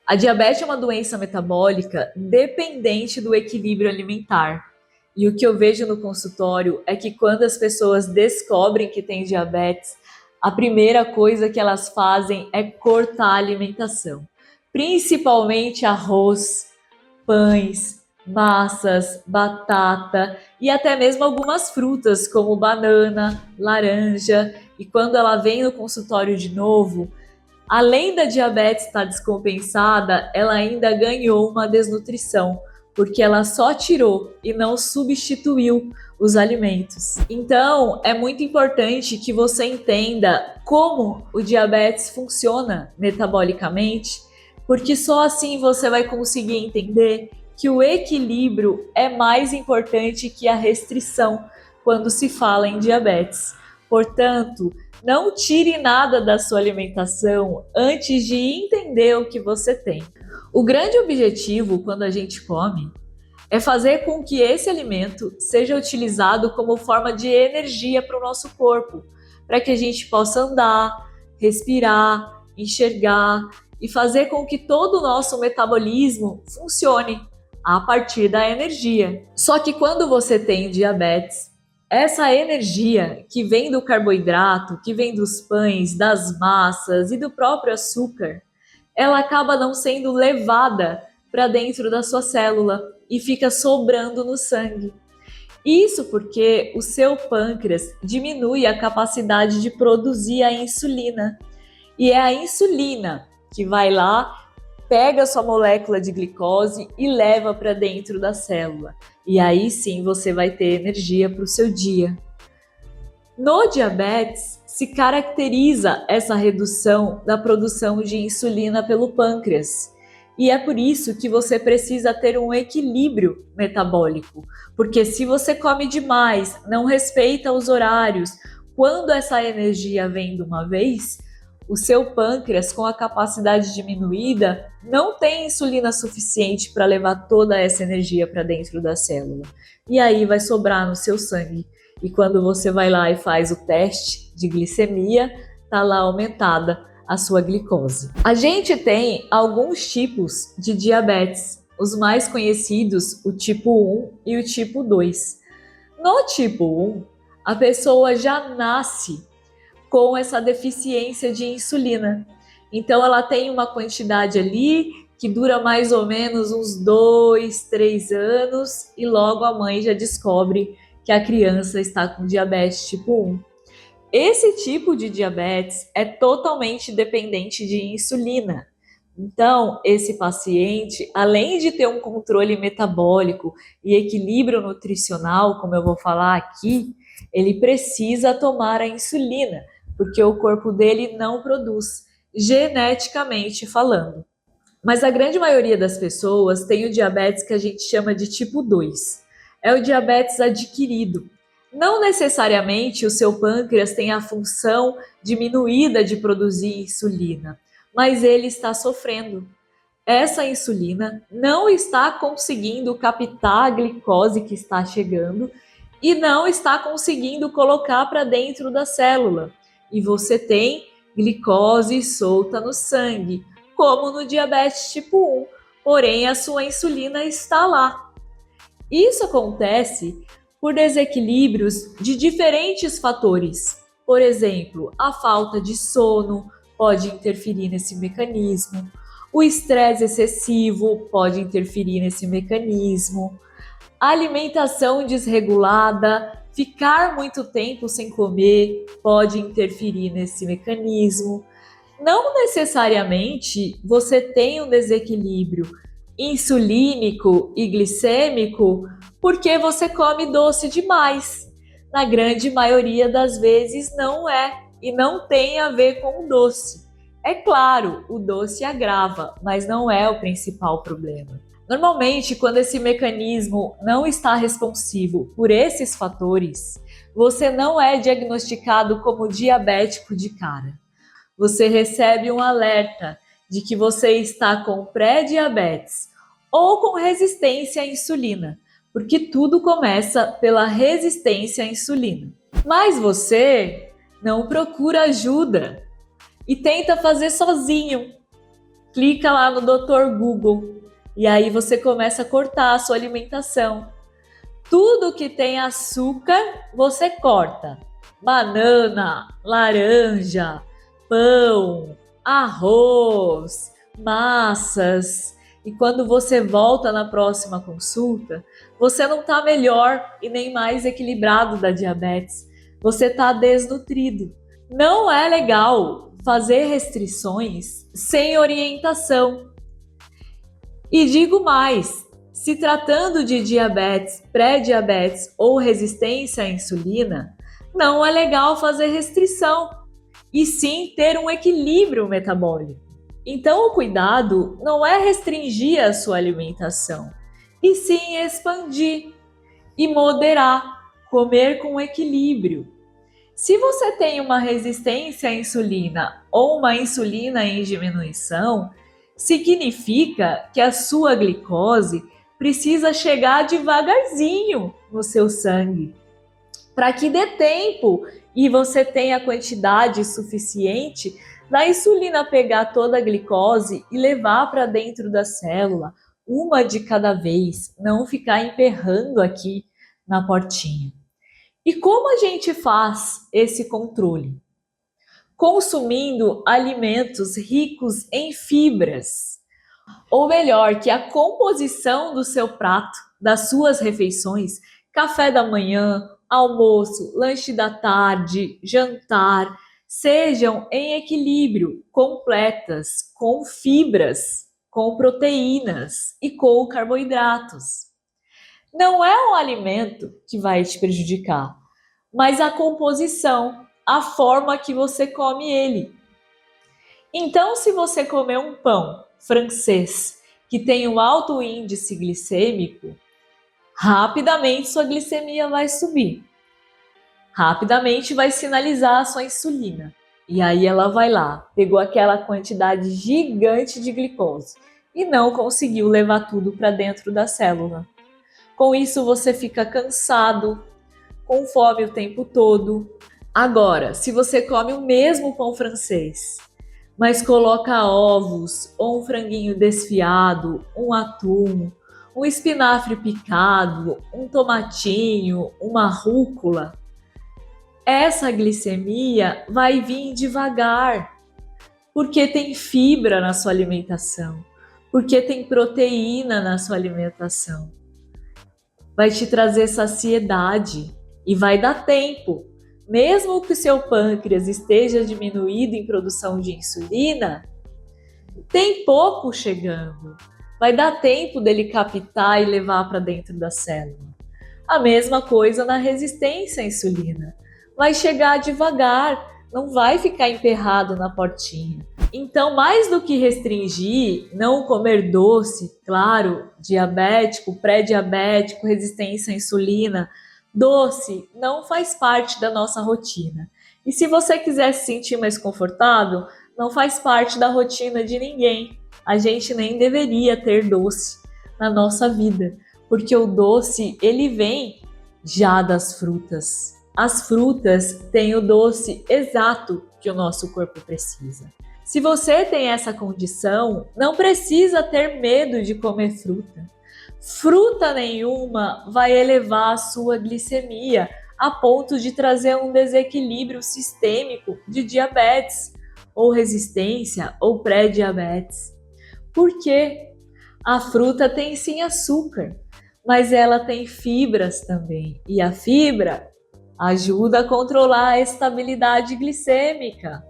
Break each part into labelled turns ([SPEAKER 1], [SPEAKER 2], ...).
[SPEAKER 1] A diabetes é uma doença metabólica dependente do equilíbrio alimentar. E o que eu vejo no consultório é que quando as pessoas descobrem que têm diabetes, a primeira coisa que elas fazem é cortar a alimentação, principalmente arroz, pães, massas, batata e até mesmo algumas frutas como banana, laranja. E quando ela vem no consultório de novo, além da diabetes estar descompensada, ela ainda ganhou uma desnutrição, porque ela só tirou e não substituiu os alimentos. Então, é muito importante que você entenda como o diabetes funciona metabolicamente, porque só assim você vai conseguir entender que o equilíbrio é mais importante que a restrição quando se fala em diabetes. Portanto, não tire nada da sua alimentação antes de entender o que você tem. O grande objetivo quando a gente come é fazer com que esse alimento seja utilizado como forma de energia para o nosso corpo, para que a gente possa andar, respirar, enxergar e fazer com que todo o nosso metabolismo funcione a partir da energia. Só que quando você tem diabetes, essa energia que vem do carboidrato, que vem dos pães, das massas e do próprio açúcar, ela acaba não sendo levada para dentro da sua célula e fica sobrando no sangue. Isso porque o seu pâncreas diminui a capacidade de produzir a insulina. E é a insulina que vai lá, pega a sua molécula de glicose e leva para dentro da célula. E aí sim você vai ter energia para o seu dia. No diabetes, se caracteriza essa redução da produção de insulina pelo pâncreas. E é por isso que você precisa ter um equilíbrio metabólico, porque se você come demais, não respeita os horários, quando essa energia vem de uma vez, o seu pâncreas, com a capacidade diminuída, não tem insulina suficiente para levar toda essa energia para dentro da célula. E aí vai sobrar no seu sangue. E quando você vai lá e faz o teste de glicemia, tá lá aumentada a sua glicose. A gente tem alguns tipos de diabetes, os mais conhecidos, o tipo 1 e o tipo 2. No tipo 1, a pessoa já nasce com essa deficiência de insulina. Então ela tem uma quantidade ali que dura mais ou menos uns 2, 3 anos e logo a mãe já descobre que a criança está com diabetes tipo 1. Esse tipo de diabetes é totalmente dependente de insulina. Então, esse paciente, além de ter um controle metabólico e equilíbrio nutricional, como eu vou falar aqui, ele precisa tomar a insulina, porque o corpo dele não produz, geneticamente falando. Mas a grande maioria das pessoas tem o diabetes que a gente chama de tipo 2. É o diabetes adquirido. Não necessariamente o seu pâncreas tem a função diminuída de produzir insulina, mas ele está sofrendo. Essa insulina não está conseguindo captar a glicose que está chegando e não está conseguindo colocar para dentro da célula. E você tem glicose solta no sangue, como no diabetes tipo 1, porém a sua insulina está lá. Isso acontece por desequilíbrios de diferentes fatores. Por exemplo, a falta de sono pode interferir nesse mecanismo, o estresse excessivo pode interferir nesse mecanismo, a alimentação desregulada, ficar muito tempo sem comer pode interferir nesse mecanismo. Não necessariamente você tem um desequilíbrio insulínico e glicêmico porque você come doce demais. Na grande maioria das vezes não é e não tem a ver com o doce. É claro, o doce agrava, mas não é o principal problema. Normalmente, quando esse mecanismo não está responsivo por esses fatores, você não é diagnosticado como diabético de cara. Você recebe um alerta de que você está com pré-diabetes ou com resistência à insulina, porque tudo começa pela resistência à insulina. Mas você não procura ajuda e tenta fazer sozinho. clica lá no Dr. Google e aí você começa a cortar a sua alimentação. Tudo que tem açúcar, você corta. Banana, laranja, pão, arroz, massas. E quando você volta na próxima consulta, você não está melhor e nem mais equilibrado da diabetes. Você está desnutrido. Não é legal fazer restrições sem orientação. E digo mais, se tratando de diabetes, pré-diabetes ou resistência à insulina, não é legal fazer restrição, e sim ter um equilíbrio metabólico. Então o cuidado não é restringir a sua alimentação, e sim expandir e moderar, comer com equilíbrio. Se você tem uma resistência à insulina ou uma insulina em diminuição, significa que a sua glicose precisa chegar devagarzinho no seu sangue, para que dê tempo e você tenha a quantidade suficiente da insulina pegar toda a glicose e levar para dentro da célula, uma de cada vez, não ficar emperrando aqui na portinha. E como a gente faz esse controle? Consumindo alimentos ricos em fibras. Ou melhor, que a composição do seu prato, das suas refeições, café da manhã, almoço, lanche da tarde, jantar, sejam em equilíbrio, completas, com fibras, com proteínas e com carboidratos. Não é o alimento que vai te prejudicar, mas a composição, a forma que você come ele. Então, se você comer um pão francês que tem um alto índice glicêmico, rapidamente sua glicemia vai subir. Rapidamente vai sinalizar a sua insulina. E aí ela vai lá, pegou aquela quantidade gigante de glicose e não conseguiu levar tudo para dentro da célula. Com isso você fica cansado, com fome o tempo todo. Agora, se você come o mesmo pão francês, mas coloca ovos, ou um franguinho desfiado, um atum, um espinafre picado, um tomatinho, uma rúcula, essa glicemia vai vir devagar, porque tem fibra na sua alimentação, porque tem proteína na sua alimentação. Vai te trazer saciedade e vai dar tempo. Mesmo que o seu pâncreas esteja diminuído em produção de insulina, tem pouco chegando. Vai dar tempo dele captar e levar para dentro da célula. A mesma coisa na resistência à insulina. Vai chegar devagar, não vai ficar emperrado na portinha. Então, mais do que restringir, não comer doce, claro, diabético, pré-diabético, resistência à insulina, doce não faz parte da nossa rotina. E se você quiser se sentir mais confortável, não faz parte da rotina de ninguém. A gente nem deveria ter doce na nossa vida, porque o doce, ele vem já das frutas. As frutas têm o doce exato que o nosso corpo precisa. Se você tem essa condição, não precisa ter medo de comer fruta. Fruta nenhuma vai elevar a sua glicemia a ponto de trazer um desequilíbrio sistêmico de diabetes, ou resistência, ou pré-diabetes. Por quê? A fruta tem sim açúcar, mas ela tem fibras também. E a fibra ajuda a controlar a estabilidade glicêmica.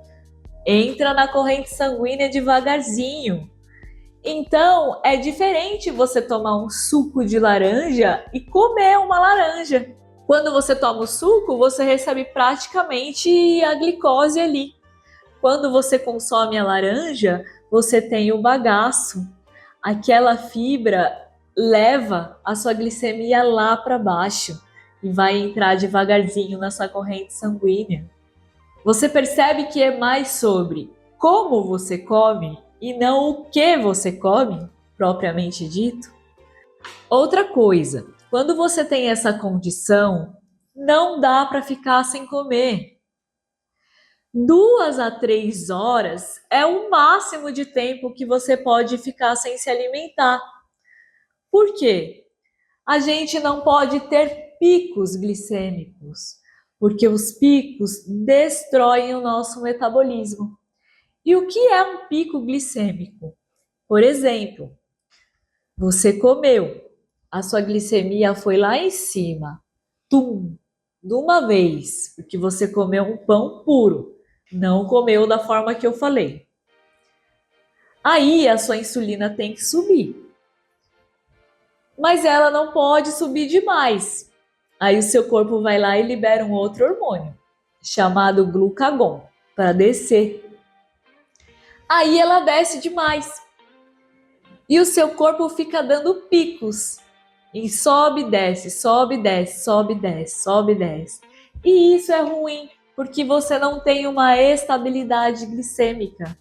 [SPEAKER 1] Entra na corrente sanguínea devagarzinho. Então, é diferente você tomar um suco de laranja e comer uma laranja. Quando você toma o suco, você recebe praticamente a glicose ali. Quando você consome a laranja, você tem o bagaço. Aquela fibra leva a sua glicemia lá para baixo e vai entrar devagarzinho na sua corrente sanguínea. Você percebe que é mais sobre como você come e não o que você come, propriamente dito? Outra coisa, quando você tem essa condição, não dá para ficar sem comer. 2 a 3 horas é o máximo de tempo que você pode ficar sem se alimentar. Por quê? A gente não pode ter picos glicêmicos, porque os picos destroem o nosso metabolismo. E o que é um pico glicêmico? Por exemplo, você comeu, a sua glicemia foi lá em cima, tum, de uma vez, porque você comeu um pão puro, não comeu da forma que eu falei. Aí a sua insulina tem que subir, mas ela não pode subir demais. Aí o seu corpo vai lá e libera um outro hormônio, chamado glucagon, para descer. Aí ela desce demais. E o seu corpo fica dando picos. E sobe, desce, sobe, desce, sobe, desce, sobe, desce. E isso é ruim, porque você não tem uma estabilidade glicêmica.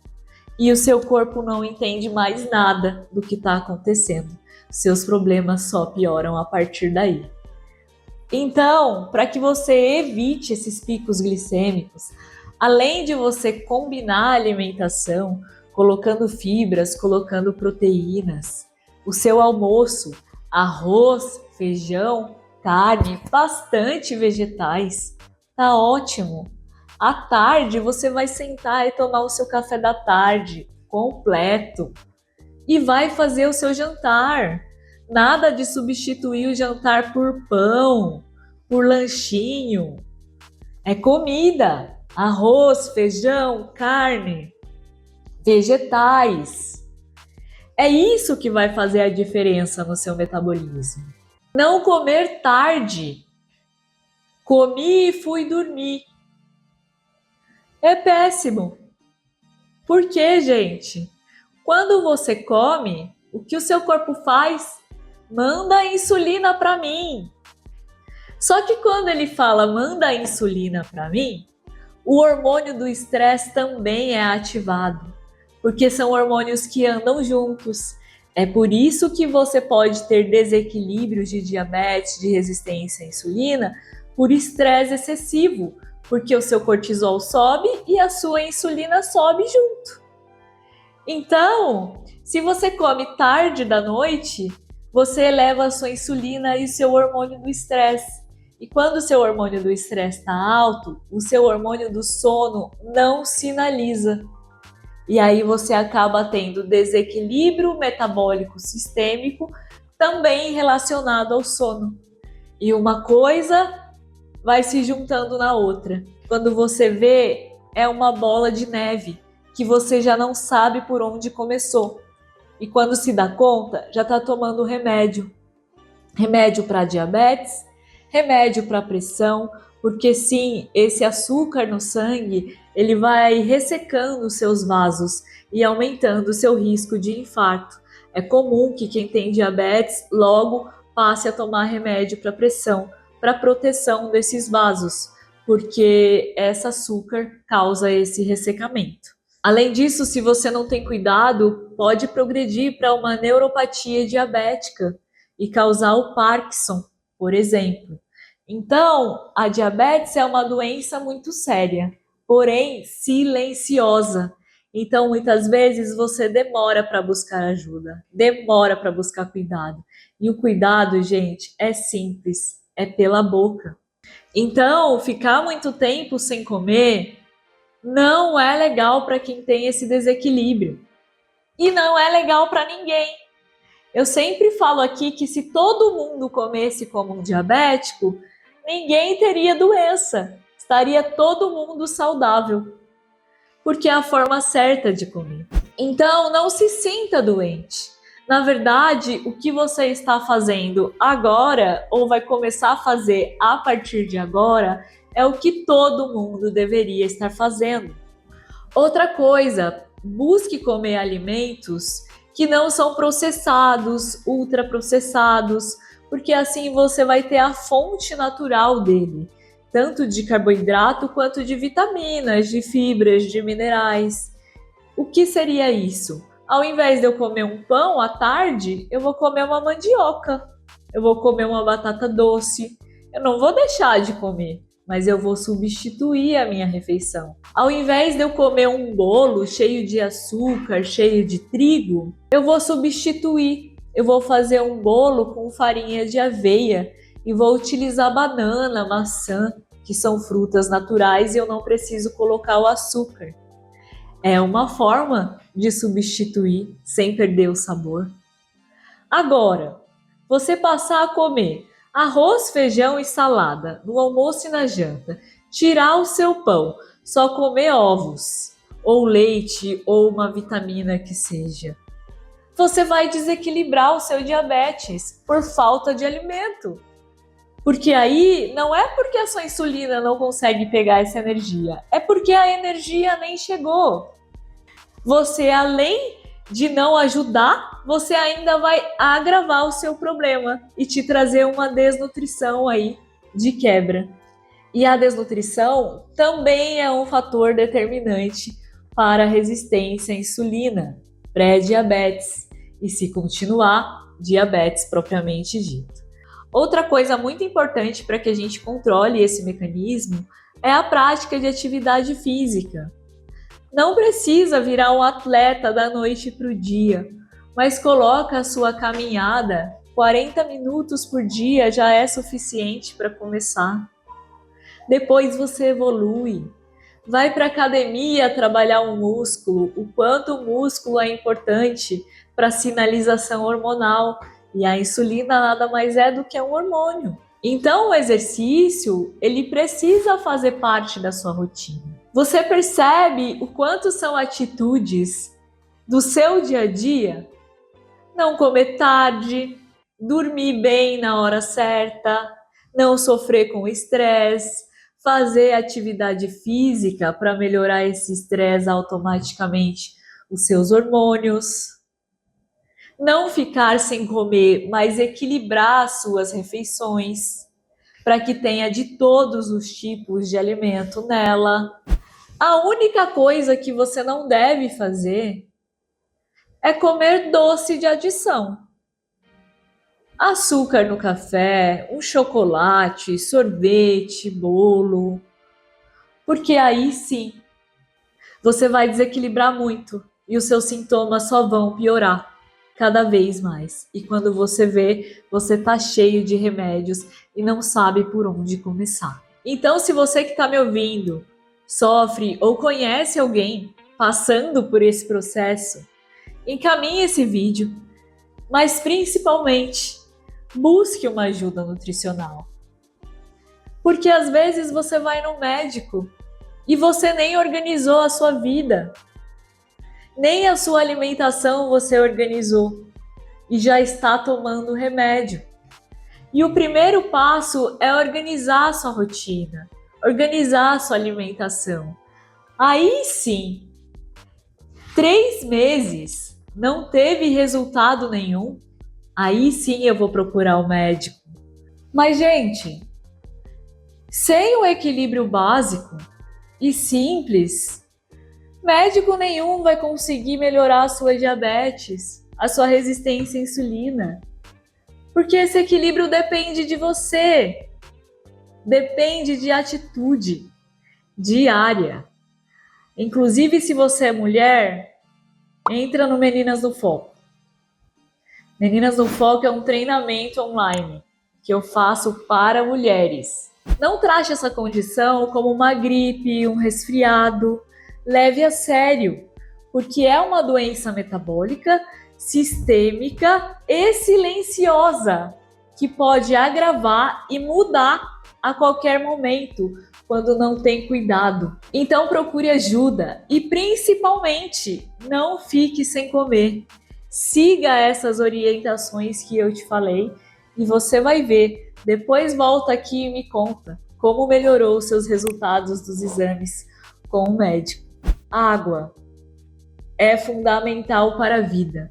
[SPEAKER 1] E o seu corpo não entende mais nada do que está acontecendo. Seus problemas só pioram a partir daí. Então, para que você evite esses picos glicêmicos, além de você combinar a alimentação, colocando fibras, colocando proteínas, o seu almoço, arroz, feijão, carne, bastante vegetais, tá ótimo. À tarde você vai sentar e tomar o seu café da tarde completo e vai fazer o seu jantar. Nada de substituir o jantar por pão, por lanchinho. É comida, arroz, feijão, carne, vegetais. É isso que vai fazer a diferença no seu metabolismo. Não comer tarde. Comi e fui dormir. É péssimo. Por quê, gente? Quando você come, o que o seu corpo faz? Manda a insulina para mim. Só que quando ele fala manda a insulina para mim, o hormônio do estresse também é ativado, porque são hormônios que andam juntos. É por isso que você pode ter desequilíbrios de diabetes, de resistência à insulina, por estresse excessivo, porque o seu cortisol sobe e a sua insulina sobe junto. Então, se você come tarde da noite, você eleva a sua insulina e o seu hormônio do estresse. E quando o seu hormônio do estresse está alto, o seu hormônio do sono não sinaliza. E aí você acaba tendo desequilíbrio metabólico sistêmico também relacionado ao sono. E uma coisa vai se juntando na outra. Quando você vê, é uma bola de neve que você já não sabe por onde começou. E quando se dá conta, já está tomando remédio. Remédio para diabetes, remédio para pressão, porque sim, esse açúcar no sangue, ele vai ressecando os seus vasos e aumentando o seu risco de infarto. É comum que quem tem diabetes logo passe a tomar remédio para pressão, para proteção desses vasos, porque esse açúcar causa esse ressecamento. Além disso, se você não tem cuidado, pode progredir para uma neuropatia diabética e causar o Parkinson, por exemplo. Então, a diabetes é uma doença muito séria, porém silenciosa. Então, muitas vezes você demora para buscar ajuda, demora para buscar cuidado. E o cuidado, gente, é simples, é pela boca. Então, ficar muito tempo sem comer não é legal para quem tem esse desequilíbrio. E não é legal para ninguém. Eu sempre falo aqui que se todo mundo comesse como um diabético, ninguém teria doença. Estaria todo mundo saudável. Porque é a forma certa de comer. Então, não se sinta doente. Na verdade, o que você está fazendo agora, ou vai começar a fazer a partir de agora, é o que todo mundo deveria estar fazendo. Outra coisa, busque comer alimentos que não são processados, ultraprocessados, porque assim você vai ter a fonte natural dele, tanto de carboidrato quanto de vitaminas, de fibras, de minerais. O que seria isso? Ao invés de eu comer um pão à tarde, eu vou comer uma mandioca, eu vou comer uma batata doce, eu não vou deixar de comer, mas eu vou substituir a minha refeição. Ao invés de eu comer um bolo cheio de açúcar, cheio de trigo, eu vou substituir. Eu vou fazer um bolo com farinha de aveia e vou utilizar banana, maçã, que são frutas naturais e eu não preciso colocar o açúcar. É uma forma de substituir sem perder o sabor. Agora, você passar a comer arroz, feijão e salada no almoço e na janta, tirar o seu pão, só comer ovos, ou leite, ou uma vitamina que seja. Você vai desequilibrar o seu diabetes por falta de alimento. Porque aí não é porque a sua insulina não consegue pegar essa energia, é porque a energia nem chegou. Você, além de não ajudar, você ainda vai agravar o seu problema e te trazer uma desnutrição aí de quebra. E a desnutrição também é um fator determinante para a resistência à insulina, pré-diabetes e, se continuar, diabetes propriamente dito. Outra coisa muito importante para que a gente controle esse mecanismo é a prática de atividade física. Não precisa virar um atleta da noite para o dia, mas coloca a sua caminhada, 40 minutos por dia já é suficiente para começar. Depois você evolui. Vai para a academia trabalhar um músculo, o quanto o músculo é importante para a sinalização hormonal. E a insulina nada mais é do que um hormônio. Então o exercício, ele precisa fazer parte da sua rotina. Você percebe o quanto são atitudes do seu dia a dia? Não comer tarde, dormir bem na hora certa, não sofrer com estresse, fazer atividade física para melhorar esse estresse automaticamente, os seus hormônios. Não ficar sem comer, mas equilibrar as suas refeições para que tenha de todos os tipos de alimento nela. A única coisa que você não deve fazer é comer doce de adição. Açúcar no café, um chocolate, sorvete, bolo. Porque aí sim, você vai desequilibrar muito e os seus sintomas só vão piorar cada vez mais. E quando você vê, você tá cheio de remédios e não sabe por onde começar. Então, se você que está me ouvindo sofre ou conhece alguém passando por esse processo, encaminhe esse vídeo, mas principalmente busque uma ajuda nutricional. Porque às vezes você vai no médico e você nem organizou a sua vida, nem a sua alimentação você organizou e já está tomando remédio. E o primeiro passo é organizar a sua rotina, organizar a sua alimentação. Aí sim, 3 meses não teve resultado nenhum, aí sim eu vou procurar o médico. Mas, gente, sem o equilíbrio básico e simples, médico nenhum vai conseguir melhorar a sua diabetes, a sua resistência à insulina. Porque esse equilíbrio depende de você, depende de atitude diária. Inclusive, se você é mulher, entra no Meninas no Foco. Meninas no Foco é um treinamento online que eu faço para mulheres. Não trate essa condição como uma gripe, um resfriado. Leve a sério, porque é uma doença metabólica, sistêmica e silenciosa, que pode agravar e mudar a qualquer momento, quando não tem cuidado. Então procure ajuda e principalmente não fique sem comer. Siga essas orientações que eu te falei e você vai ver. Depois volta aqui e me conta como melhorou os seus resultados dos exames com o médico. Água é fundamental para a vida.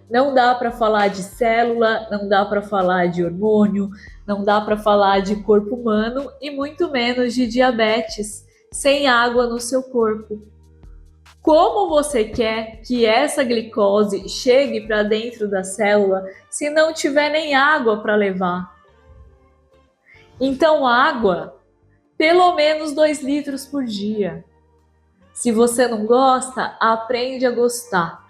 [SPEAKER 1] Não dá para falar de célula, não dá para falar de hormônio, não dá para falar de corpo humano e muito menos de diabetes sem água no seu corpo. Como você quer que essa glicose chegue para dentro da célula se não tiver nem água para levar? Então, água Pelo menos 2 litros por dia. Se você não gosta, aprende a gostar,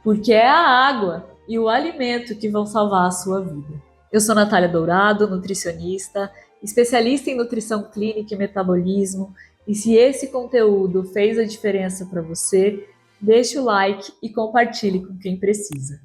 [SPEAKER 1] porque é a água e o alimento que vão salvar a sua vida. Eu sou Natália Dourado, nutricionista, especialista em nutrição clínica e metabolismo, e se esse conteúdo fez a diferença para você, deixe o like e compartilhe com quem precisa.